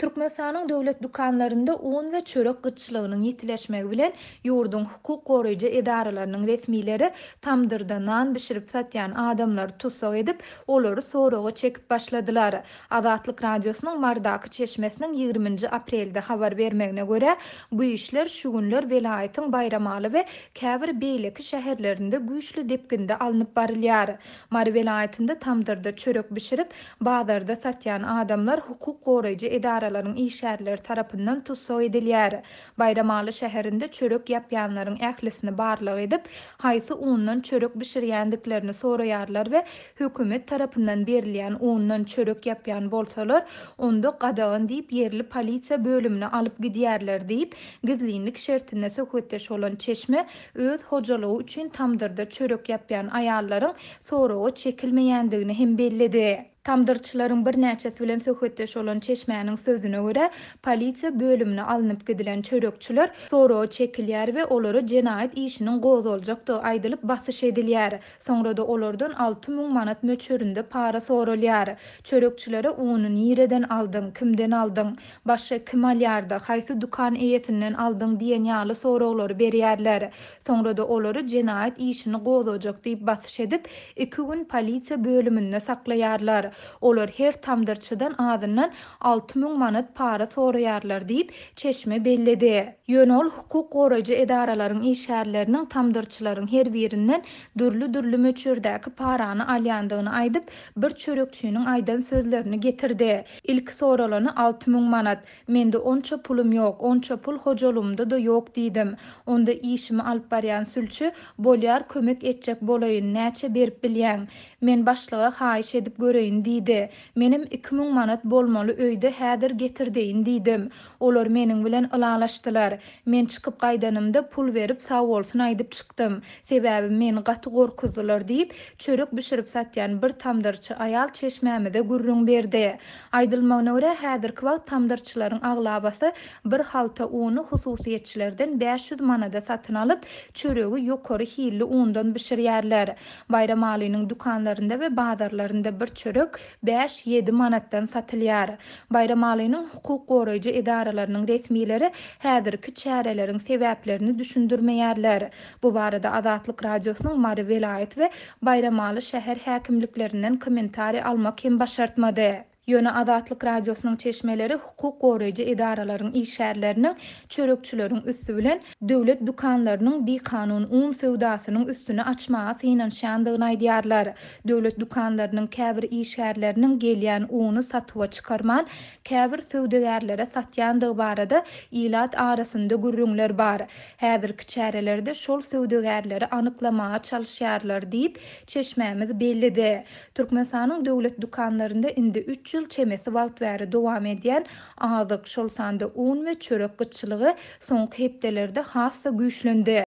Türkmenistanyň döwlet dukanlarynda un we çörek gyçylygynyň ýetileşmegi bilen ýurdun hukuk goraýjy edaralarynyň resmileri tamdyrda nan bişirip satýan adamlary tutsak edip, olary soraga çekip başladylar. Azatlyk radiosynyň Mardaky çeşmesiniň 20 aprelde habar bermegine görä, bu işler şu günler welaýatyň Bayramaly we käbir beýleki şäherlerinde güýçli depginde alınıp barylýar. Mary welaýatynda tamdyrda çörek bişirip bazarda satýan adamlar hukuk goraýjy edaralaryň işgärleri tarapyndan tutsak edilýär. Bayramaly şäherinde çörek ýapýanlaryň ählisini barlyk edip, haýsy undan çörek bişirýändiklerini soraýarlar we hökümet tarapyndan berilýän undan çörek ýapýan bolsalar, onda gadagan diýip ýerli polisiýa bölümine alyp gidýärler diýip gizlinlik şertine söhbetdeş bolan Çeşme öz hojalygy üçin tamdyrda çörek ýapýan aýallaryň soraga çekilmeýändigini hem bellidi. Tamdyrçylaryň bir näçesi bilen söhbetdeş bolan Çeşmäniň sözüne görä, polisiýa bölümine alınıp gidilen çörekçiler soraga çekilýär we olary jenaýat işiniň gozuljakdygy aýdylyp basyş edilýär. Soňra da olardan 6000 manat möçberinde para soralýar. Çörekçilere uny nireden aldyň, kimden aldyň, başga kim alýardy, haýsy dukan eýesinden aldyň diýen ýaly soraglary berýärler. Soňra da olary jenaýat işini gozuljak diýip basyş edip 2 gün polisiýa bölüminde saklaýarlar. Olar her tamdyrçydan adından 6000 manat para soraýarlar diýip Çeşme belledi. Ýönol hukuk goraýjy edaralaryň işgärleriniň tamdyrçylaryň her birinden dürli möçberdäki parany alýandygyny aýdyp, bir çörekçiniň aýdan sözlerini getirdi. İlk soralany 6000 manat. Mende onça pulum ýok, onça pul hojalymda da ýok diýdim. Onda işimi alyp barýan sülçü bolýar kömek etjek bolaýyn, näçe berip bilýän. Men başlyga haýyş edip göreýin diýdi. Menim 2000 manat bolmaly öýde häzir getirdiň diýdim. Olar meniň bilen ylalaşdylar. Men çykyp gaýdanymda pul berip sag bolsun aýdyp çykdym. Sebäbi meni gaty gorkuzdylar diýip çörek bişirip satýan bir tamdyrçy aýal Çeşmämede gürrüň berdi. Aýdylmagyna görä häzirki wagt tamdyrçylaryň aglabasy bir halta uny hususiýetçilerden 500 manada satyn alyp çöregi ýokary hilli undan bişirýärler. Bayramalynyň dukanlarynda we bazarlarynda bir çörek 5-7 manatdan satylýar. Bayramalynyň hukuk goraýjy edaralarynyň resmileri häzirki çäreleriň sebäplerini düşündirmeýärler. Bu barada Azatlyk radiosynyň Mary welaýat we Bayramaly şäher häkimliklerinden kommentari almak hem başartmady. Ýöne Azatlyk radiosynyň çeşmeleri hukuk goraýjy edaralaryň işgärleriniň çörekçileriň üstü bilen döwlet dukanlarynyň bir kanun un sewdasynyň üstüne açmagy synanşandygyny aýdýarlar. Döwlet dukanlarynyň käbir işgärleriniň gelýän uny satyba çykarman, käbir sewdagärlere satýandygy barada ilat arasynda gürrüňler bar. Häzirki çärelerde şol sewdagärleri anyklamaga çalyşýarlar diýip Çeşmämiz bellidi. Türkmenistanyň döwlet dukanlarynda indi 3 ýyl çemesi wagt bäri dowam edýän azyk şol sanda un we çörek gyçylygy soňky hepdelerde hassa güýçlendi.